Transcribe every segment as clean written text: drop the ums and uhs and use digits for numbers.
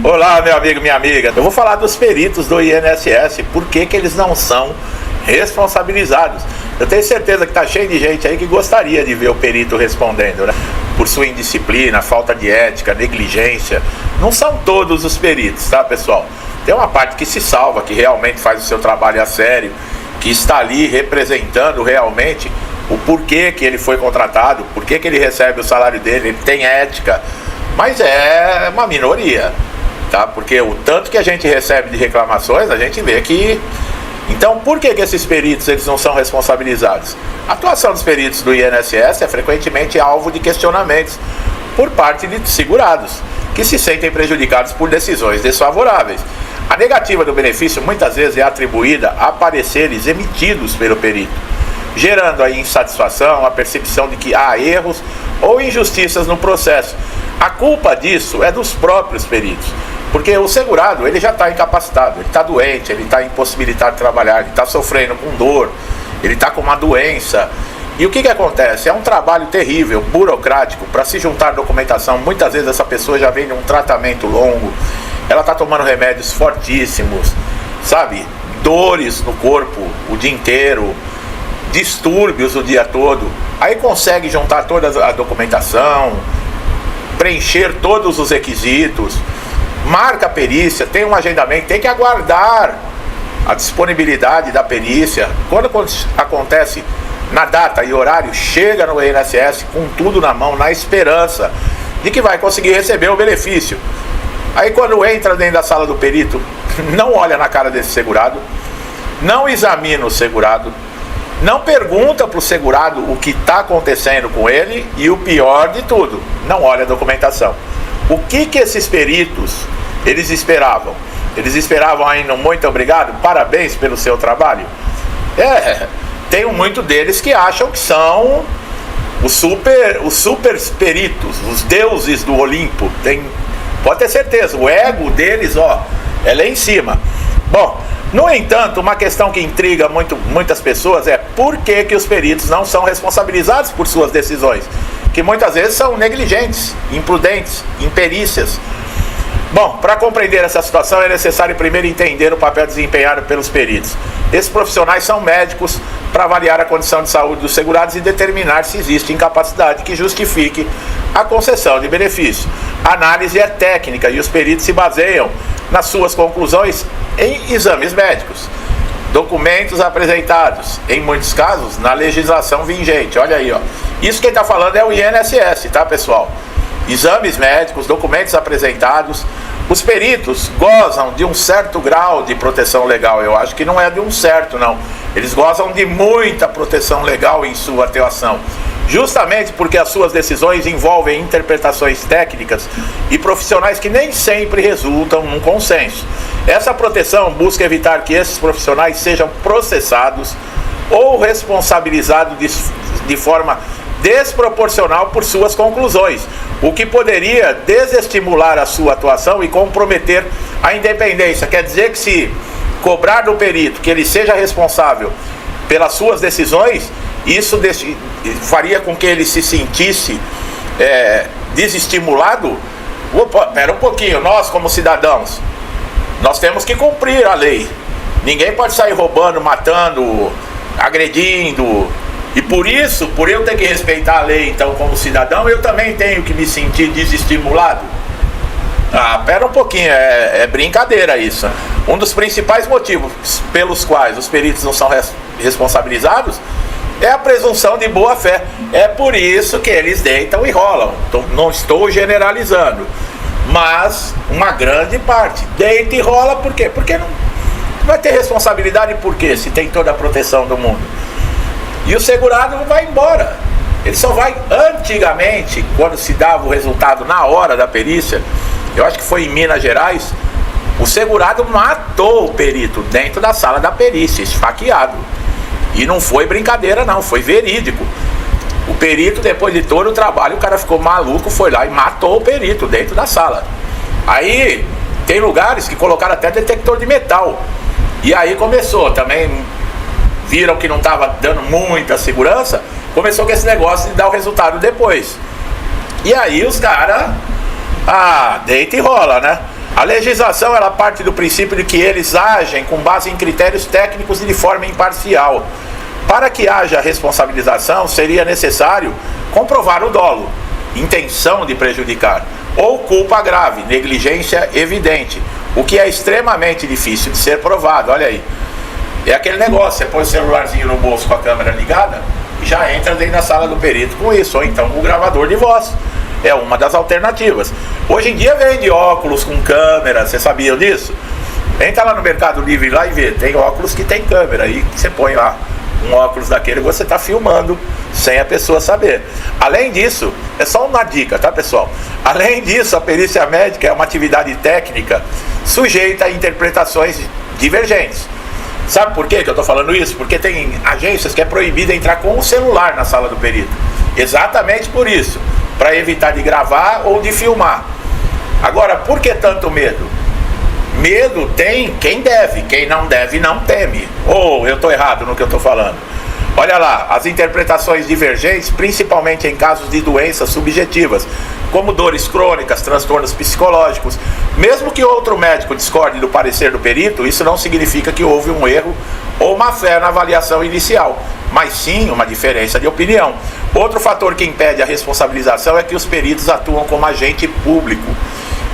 Olá, meu amigo, minha amiga. Eu vou falar dos peritos do INSS, por que que eles não são responsabilizados. Eu tenho certeza que tá cheio de gente aí que gostaria de ver o perito respondendo, né? Por sua indisciplina, falta de ética, negligência. Não são todos os peritos, tá, pessoal? Tem uma parte que se salva, que realmente faz o seu trabalho a sério, que está ali representando realmente o porquê que ele foi contratado, porquê que ele recebe o salário dele, ele tem ética, mas é uma minoria, tá? Porque o tanto que a gente recebe de reclamações, a gente vê que... Então, por que que esses peritos eles não são responsabilizados? A atuação dos peritos do INSS é frequentemente alvo de questionamentos por parte de segurados, que se sentem prejudicados por decisões desfavoráveis. A negativa do benefício muitas vezes é atribuída a pareceres emitidos pelo perito, gerando a insatisfação, a percepção de que há erros ou injustiças no processo. A culpa disso é dos próprios peritos, porque o segurado ele já está incapacitado, ele está doente, ele está impossibilitado de trabalhar, ele está sofrendo com dor, ele está com uma doença. E o que acontece? É um trabalho terrível, burocrático, para se juntar documentação. Muitas vezes essa pessoa já vem de um tratamento longo, ela está tomando remédios fortíssimos, sabe? Dores no corpo o dia inteiro, distúrbios o dia todo. Aí consegue juntar toda a documentação, preencher todos os requisitos, marca a perícia, tem um agendamento, tem que aguardar a disponibilidade da perícia. Quando acontece na data e horário, chega no INSS com tudo na mão, na esperança de que vai conseguir receber o benefício. Aí quando entra dentro da sala do perito, não olha na cara desse segurado, não examina o segurado, não pergunta para o segurado o que está acontecendo com ele e o pior de tudo, não olha a documentação. O que esses peritos, eles esperavam? Eles esperavam ainda muito obrigado, parabéns pelo seu trabalho? Tem muito deles que acham que são os super peritos, os deuses do Olimpo. Pode ter certeza, o ego deles, é lá em cima. Bom, no entanto, uma questão que intriga muitas pessoas é por que os peritos não são responsabilizados por suas decisões, que muitas vezes são negligentes, imprudentes, imperícias. Bom, para compreender essa situação é necessário primeiro entender o papel desempenhado pelos peritos. Esses profissionais são médicos para avaliar a condição de saúde dos segurados e determinar se existe incapacidade que justifique a concessão de benefício. A análise é técnica e os peritos se baseiam nas suas conclusões em exames médicos, documentos apresentados, em muitos casos, na legislação vigente. Olha aí, Isso quem está falando é o INSS, tá, pessoal? Exames médicos, documentos apresentados. Os peritos gozam de um certo grau de proteção legal. Eu acho que não é de um certo, não. Eles gozam de muita proteção legal em sua atuação, justamente porque as suas decisões envolvem interpretações técnicas e profissionais que nem sempre resultam num consenso. Essa proteção busca evitar que esses profissionais sejam processados ou responsabilizados de forma desproporcional por suas conclusões, o que poderia desestimular a sua atuação e comprometer a independência. Quer dizer que se cobrar do perito que ele seja responsável pelas suas decisões, isso faria com que ele se sentisse desestimulado. Opa, pera um pouquinho, nós como cidadãos, nós temos que cumprir a lei. Ninguém pode sair roubando, matando, agredindo. E por isso, por eu ter que respeitar a lei, então, como cidadão, eu também tenho que me sentir desestimulado. Pera um pouquinho, é brincadeira isso. Um dos principais motivos pelos quais os peritos não são responsabilizados é a presunção de boa fé. É por isso que eles deitam e rolam. Não estou generalizando, mas uma grande parte deita e rola. Por quê? Porque não vai ter responsabilidade. Por quê? Se tem toda a proteção do mundo. E o segurado não vai embora. Ele só vai... Antigamente, quando se dava o resultado na hora da perícia, eu acho que foi em Minas Gerais, o segurado matou o perito dentro da sala da perícia, esfaqueado. E não foi brincadeira não, foi verídico. O perito, depois de todo o trabalho, o cara ficou maluco, foi lá e matou o perito dentro da sala. Aí, tem lugares que colocaram até detector de metal. E aí começou também... Viram que não estava dando muita segurança, começou com esse negócio de dar o resultado depois. E aí os caras, deita e rola, né? A legislação ela parte do princípio de que eles agem com base em critérios técnicos e de forma imparcial. Para que haja responsabilização, seria necessário comprovar o dolo, intenção de prejudicar, ou culpa grave, negligência evidente, o que é extremamente difícil de ser provado. Olha aí, é aquele negócio, você põe o celularzinho no bolso com a câmera ligada e já entra dentro da sala do perito com isso, ou então o gravador de voz. É uma das alternativas. Hoje em dia vende óculos com câmera, você sabia disso? Entra lá no Mercado Livre lá e vê, tem óculos que tem câmera, aí você põe lá um óculos daquele e você está filmando sem a pessoa saber. Além disso, é só uma dica, tá, pessoal? Além disso, a perícia médica é uma atividade técnica sujeita a interpretações divergentes. Sabe por que eu estou falando isso? Porque tem agências que é proibido entrar com o celular na sala do perito. Exatamente por isso, para evitar de gravar ou de filmar. Agora, por que tanto medo? Medo tem quem deve, quem não deve não teme. Ou eu estou errado no que eu estou falando? Olha lá, as interpretações divergentes, principalmente em casos de doenças subjetivas, como dores crônicas, transtornos psicológicos. Mesmo que outro médico discorde do parecer do perito, isso não significa que houve um erro ou má fé na avaliação inicial, mas sim uma diferença de opinião. Outro fator que impede a responsabilização é que os peritos atuam como agente público,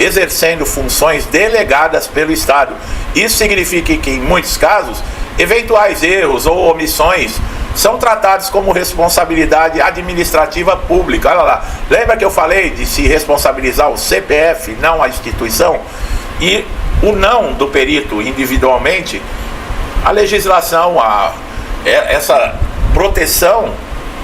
exercendo funções delegadas pelo Estado. Isso significa que, em muitos casos, eventuais erros ou omissões são tratados como responsabilidade administrativa pública. Olha lá, lembra que eu falei de se responsabilizar o CPF, não a instituição? E o não do perito individualmente, a legislação, essa proteção,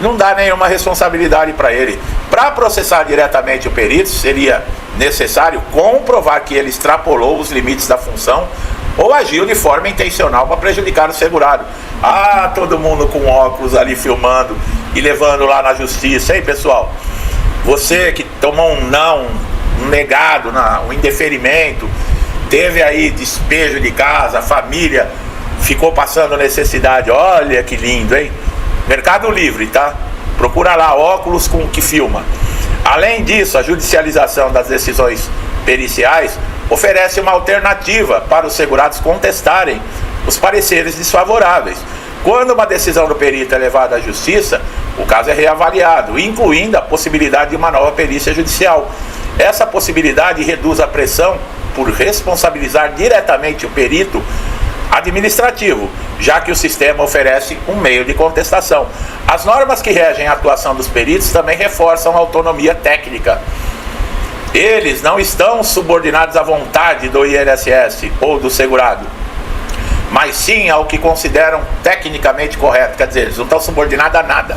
não dá nenhuma responsabilidade para ele. Para processar diretamente o perito, seria necessário comprovar que ele extrapolou os limites da função ou agiu de forma intencional para prejudicar o segurado. Ah, todo mundo com óculos ali filmando e levando lá na justiça. Ei, pessoal, você que tomou um não, um negado, um indeferimento, teve aí despejo de casa, a família ficou passando necessidade. Olha que lindo, hein? Mercado Livre, tá? Procura lá, óculos com que filma. Além disso, a judicialização das decisões periciais oferece uma alternativa para os segurados contestarem os pareceres desfavoráveis. Quando uma decisão do perito é levada à justiça, o caso é reavaliado, incluindo a possibilidade de uma nova perícia judicial. Essa possibilidade reduz a pressão por responsabilizar diretamente o perito administrativo, já que o sistema oferece um meio de contestação. As normas que regem a atuação dos peritos também reforçam a autonomia técnica. Eles não estão subordinados à vontade do INSS ou do segurado, mas sim ao que consideram tecnicamente correto. Quer dizer, eles não estão subordinados a nada,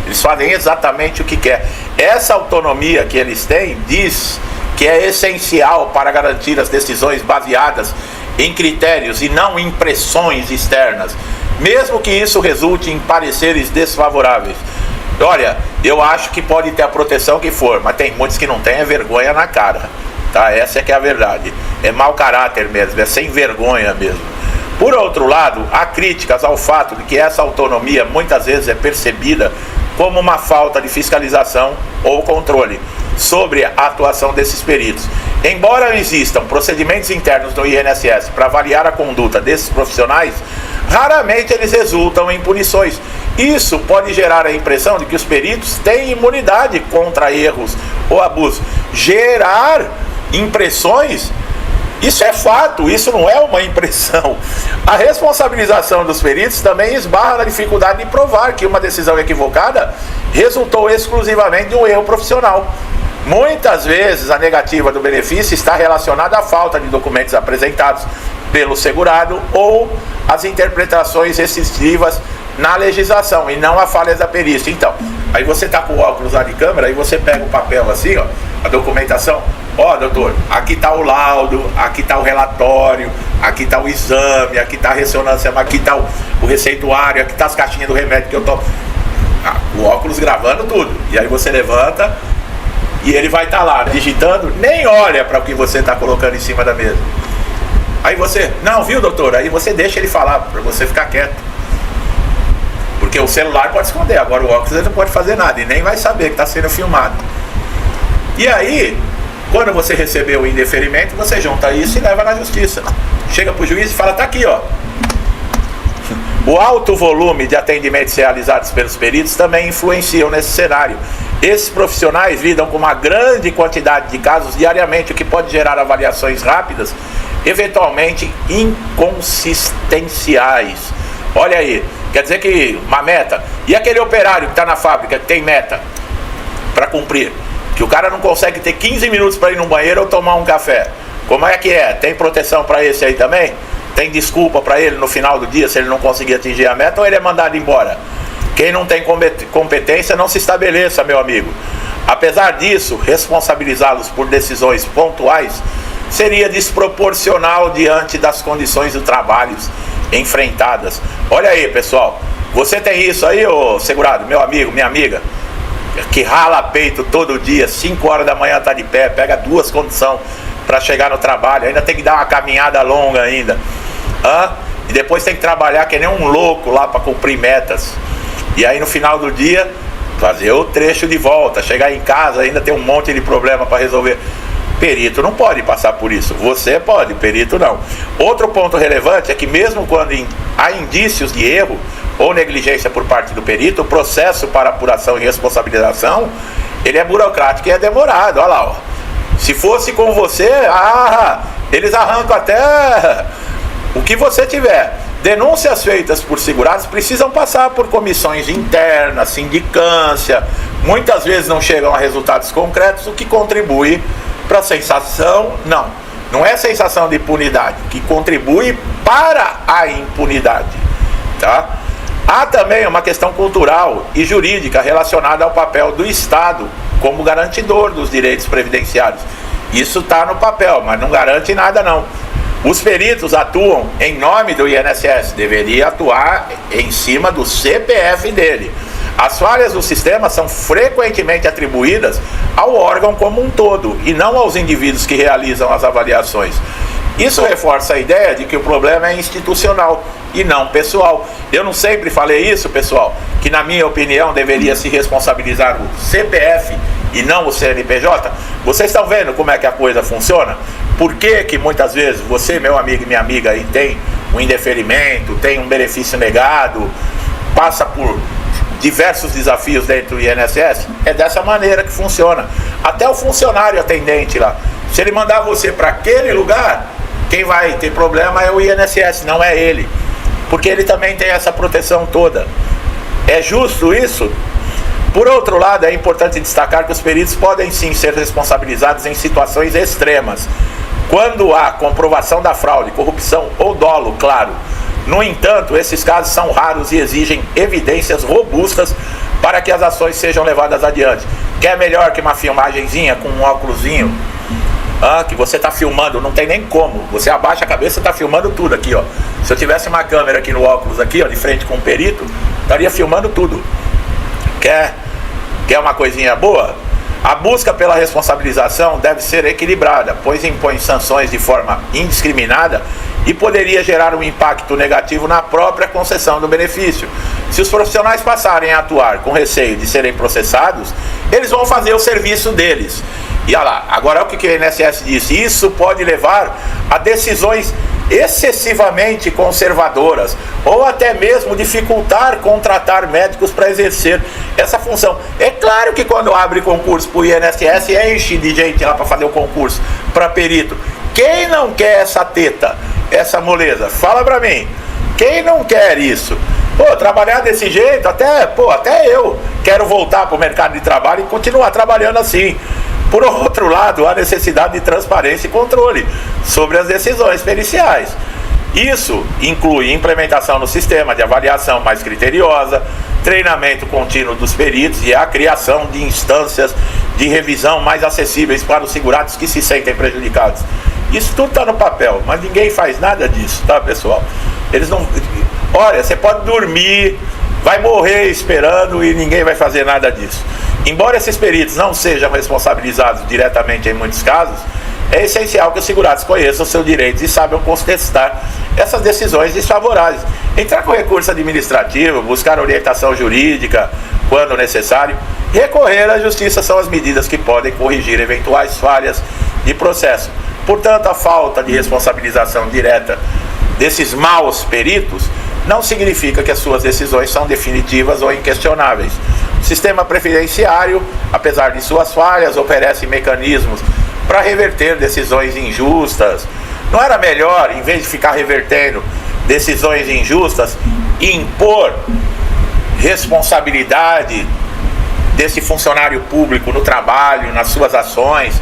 eles fazem exatamente o que quer. Essa autonomia que eles têm diz que é essencial para garantir as decisões baseadas em critérios e não em pressões externas, mesmo que isso resulte em pareceres desfavoráveis. Olha, eu acho que pode ter a proteção que for, mas tem muitos que não têm vergonha na cara, tá? Essa é que é a verdade. É mau caráter mesmo, é sem vergonha mesmo. Por outro lado, há críticas ao fato de que essa autonomia muitas vezes é percebida como uma falta de fiscalização ou controle sobre a atuação desses peritos. Embora existam procedimentos internos no INSS para avaliar a conduta desses profissionais, raramente eles resultam em punições. Isso pode gerar a impressão de que os peritos têm imunidade contra erros ou abusos. Gerar impressões? Isso é fato, isso não é uma impressão. A responsabilização dos peritos também esbarra na dificuldade de provar que uma decisão equivocada resultou exclusivamente de um erro profissional. Muitas vezes a negativa do benefício está relacionada à falta de documentos apresentados pelo segurado ou às interpretações restritivas na legislação e não a falhas da perícia. Então, aí você está com o óculos lá de câmera, aí você pega o papel assim, ó, a documentação. Ó, doutor, aqui está o laudo, aqui está o relatório, aqui está o exame, aqui está a ressonância, aqui está o receituário, aqui está as caixinhas do remédio que eu tomo. O óculos gravando tudo. E aí você levanta e ele vai estar lá digitando, nem olha para o que você está colocando em cima da mesa. Aí você, não, viu, doutor? Aí você deixa ele falar, para você ficar quieto. Porque o celular pode esconder, agora o óculos ele não pode fazer nada e nem vai saber que está sendo filmado. E aí, Quando você receber o indeferimento, você junta isso e leva na justiça. Chega para o juiz e fala, tá aqui, ó. O alto volume de atendimentos realizados pelos peritos também influenciam nesse cenário. Esses profissionais lidam com uma grande quantidade de casos diariamente, o que pode gerar avaliações rápidas, eventualmente inconsistenciais. Olha aí, quer dizer que uma meta. E aquele operário que está na fábrica, que tem meta para cumprir, que o cara não consegue ter 15 minutos para ir no banheiro ou tomar um café. Como é que é? Tem proteção para esse aí também? Tem desculpa para ele no final do dia se ele não conseguir atingir a meta, ou ele é mandado embora? Quem não tem competência não se estabeleça, meu amigo. Apesar disso, responsabilizá-los por decisões pontuais seria desproporcional diante das condições do trabalho enfrentadas. Olha aí, pessoal, você tem isso aí, ô segurado, meu amigo, minha amiga, que rala peito todo dia, 5 horas da manhã tá de pé, pega 2 condições para chegar no trabalho, ainda tem que dar uma caminhada longa ainda, e depois tem que trabalhar que nem um louco lá para cumprir metas, e aí no final do dia fazer o trecho de volta, chegar em casa ainda tem um monte de problema para resolver. Perito não pode passar por isso, você pode, perito não. Outro ponto relevante é que mesmo quando há indícios de erro ou negligência por parte do perito, o processo para apuração e responsabilização, ele é burocrático e é demorado. Olha lá, ó. Se fosse com você, eles arrancam até o que você tiver. Denúncias feitas por segurados precisam passar por comissões internas, sindicância, muitas vezes não chegam a resultados concretos, o que contribui para a sensação, não é sensação de impunidade, que contribui para a impunidade, tá? Há também uma questão cultural e jurídica relacionada ao papel do Estado como garantidor dos direitos previdenciários. Isso está no papel, mas não garante nada não. Os peritos atuam em nome do INSS, deveria atuar em cima do CPF dele. As falhas do sistema são frequentemente atribuídas ao órgão como um todo e não aos indivíduos que realizam as avaliações. Isso reforça a ideia de que o problema é institucional e não pessoal. Eu não sempre falei isso, pessoal, que na minha opinião deveria se responsabilizar o CPF e não o CNPJ. Vocês estão vendo como é que a coisa funciona? Por que muitas vezes você, meu amigo e minha amiga, aí tem um indeferimento, tem um benefício negado, passa por diversos desafios dentro do INSS? É dessa maneira que funciona. Até o funcionário atendente lá, se ele mandar você para aquele lugar, quem vai ter problema é o INSS, não é ele, porque ele também tem essa proteção toda. É justo isso? Por outro lado, é importante destacar que os peritos podem sim ser responsabilizados em situações extremas, quando há comprovação da fraude, corrupção ou dolo, claro. No entanto, esses casos são raros e exigem evidências robustas para que as ações sejam levadas adiante. Quer melhor que uma filmagenzinha com um óculosinho, que você está filmando, não tem nem como. Você abaixa a cabeça e está filmando tudo aqui, ó. Se eu tivesse uma câmera aqui no óculos, aqui, ó, de frente com um perito, estaria filmando tudo. Quer uma coisinha boa? A busca pela responsabilização deve ser equilibrada, pois impõe sanções de forma indiscriminada e poderia gerar um impacto negativo na própria concessão do benefício. Se os profissionais passarem a atuar com receio de serem processados, eles vão fazer o serviço deles. E olha lá, agora o que o INSS disse? Isso pode levar a decisões excessivamente conservadoras ou até mesmo dificultar contratar médicos para exercer essa função. É claro que quando abre concurso para o INSS, enche de gente lá para fazer o concurso para perito. Quem não quer essa teta, essa moleza? Fala para mim. Quem não quer isso? Trabalhar desse jeito, até eu quero voltar para o mercado de trabalho e continuar trabalhando assim. Por outro lado, há necessidade de transparência e controle sobre as decisões periciais. Isso inclui implementação no sistema de avaliação mais criteriosa, treinamento contínuo dos peritos e a criação de instâncias de revisão mais acessíveis para os segurados que se sentem prejudicados. Isso tudo está no papel, mas ninguém faz nada disso, tá, pessoal? Eles não... Olha, você pode dormir, vai morrer esperando e ninguém vai fazer nada disso. Embora esses peritos não sejam responsabilizados diretamente em muitos casos, é essencial que os segurados conheçam seus direitos e saibam contestar essas decisões desfavoráveis. Entrar com recurso administrativo, buscar orientação jurídica quando necessário, recorrer à justiça são as medidas que podem corrigir eventuais falhas de processo. Portanto, a falta de responsabilização direta desses maus peritos não significa que as suas decisões são definitivas ou inquestionáveis. O sistema previdenciário, apesar de suas falhas, oferece mecanismos para reverter decisões injustas. Não era melhor, em vez de ficar revertendo decisões injustas, impor responsabilidade desse funcionário público no trabalho, nas suas ações,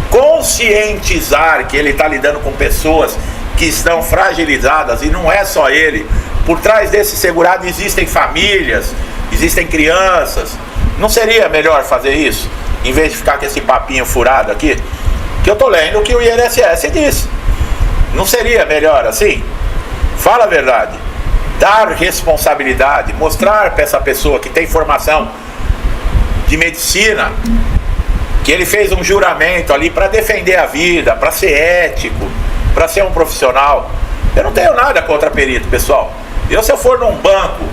conscientizar que ele está lidando com pessoas que estão fragilizadas, e não é só ele. Por trás desse segurado existem famílias, existem crianças. Não seria melhor fazer isso, em vez de ficar com esse papinho furado aqui? Que eu tô lendo o que o INSS disse. Não seria melhor assim? Fala a verdade. Dar responsabilidade, mostrar para essa pessoa que tem formação de medicina, que ele fez um juramento ali para defender a vida, para ser ético, para ser um profissional. Eu não tenho nada contra perito, pessoal. Se eu for num banco,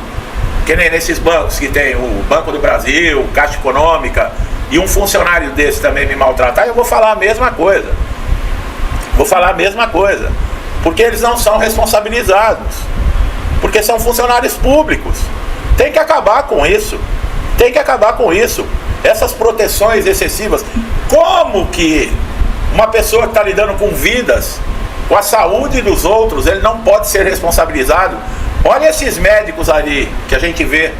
que nem nesses bancos que tem o Banco do Brasil, Caixa Econômica, e um funcionário desse também me maltratar, eu vou falar a mesma coisa. Vou falar a mesma coisa. Porque eles não são responsabilizados. Porque são funcionários públicos. Tem que acabar com isso. Tem que acabar com isso. Essas proteções excessivas. Como que uma pessoa que está lidando com vidas, com a saúde dos outros, ele não pode ser responsabilizado? Olha esses médicos ali que a gente vê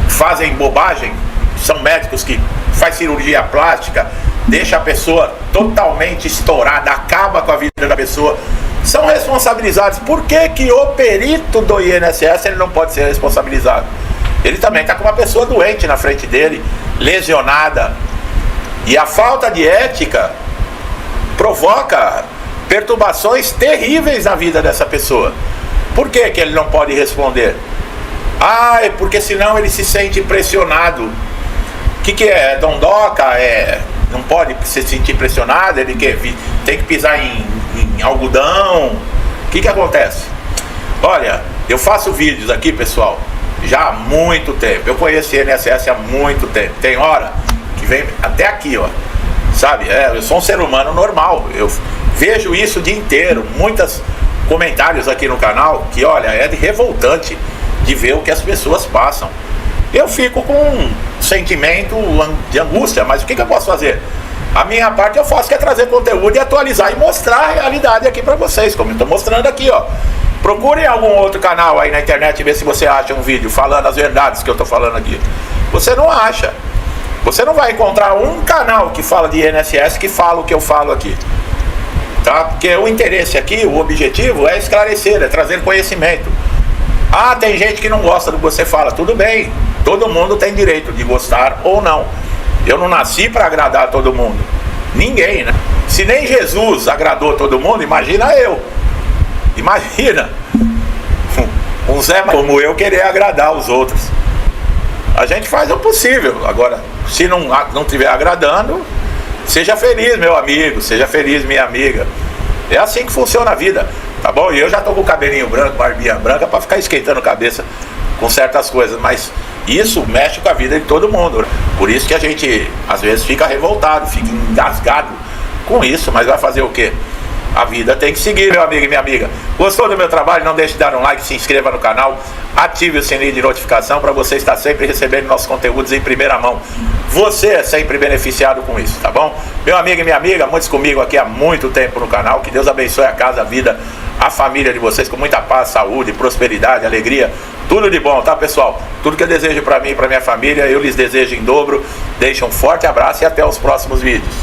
fazem bobagem. São médicos que faz cirurgia plástica, deixa a pessoa totalmente estourada, acaba com a vida da pessoa. São responsabilizados. Por que que o perito do INSS ele não pode ser responsabilizado? Ele também está com uma pessoa doente na frente dele, lesionada. E a falta de ética provoca perturbações terríveis na vida dessa pessoa. Por que que ele não pode responder? É porque senão ele se sente pressionado. O que é? Dondoca? Não pode se sentir pressionado? Ele tem que pisar em algodão? O que acontece? Olha, eu faço vídeos aqui, pessoal, já há muito tempo. Eu conheço o INSS há muito tempo. Tem hora que vem até aqui, ó. Sabe? Eu sou um ser humano normal. Eu vejo isso o dia inteiro. Muitos comentários aqui no canal que, olha, é revoltante de ver o que as pessoas passam. Eu fico com um sentimento de angústia, mas o que eu posso fazer? A minha parte eu faço, que é trazer conteúdo e atualizar e mostrar a realidade aqui pra vocês, como eu tô mostrando aqui, ó. Procurem algum outro canal aí na internet e ver se você acha um vídeo falando as verdades que eu tô falando aqui. Você não acha. Você não vai encontrar um canal que fala de INSS que fala o que eu falo aqui. Tá? Porque o interesse aqui, o objetivo é esclarecer, é trazer conhecimento. Tem gente que não gosta do que você fala. Tudo bem, todo mundo tem direito de gostar ou não. Eu não nasci para agradar todo mundo. Ninguém, né? Se nem Jesus agradou todo mundo, imagina eu. Imagina um Zé como eu querer agradar os outros. A gente faz o possível. Agora, se não estiver agradando, seja feliz, meu amigo. Seja feliz, minha amiga. É assim que funciona a vida. Tá bom? E eu já tô com o cabelinho branco, barbinha branca, para ficar esquentando a cabeça com certas coisas, mas isso mexe com a vida de todo mundo. Por isso que a gente às vezes fica revoltado, fica engasgado com isso, mas vai fazer o quê? A vida tem que seguir, meu amigo e minha amiga. Gostou do meu trabalho? Não deixe de dar um like, se inscreva no canal, ative o sininho de notificação para você estar sempre recebendo nossos conteúdos em primeira mão. Você é sempre beneficiado com isso, tá bom? Meu amigo e minha amiga, muitos comigo aqui há muito tempo no canal. Que Deus abençoe a casa, a vida, a família de vocês com muita paz, saúde, prosperidade, alegria, tudo de bom, tá, pessoal? Tudo que eu desejo para mim e para minha família, eu lhes desejo em dobro. Deixo um forte abraço e até os próximos vídeos.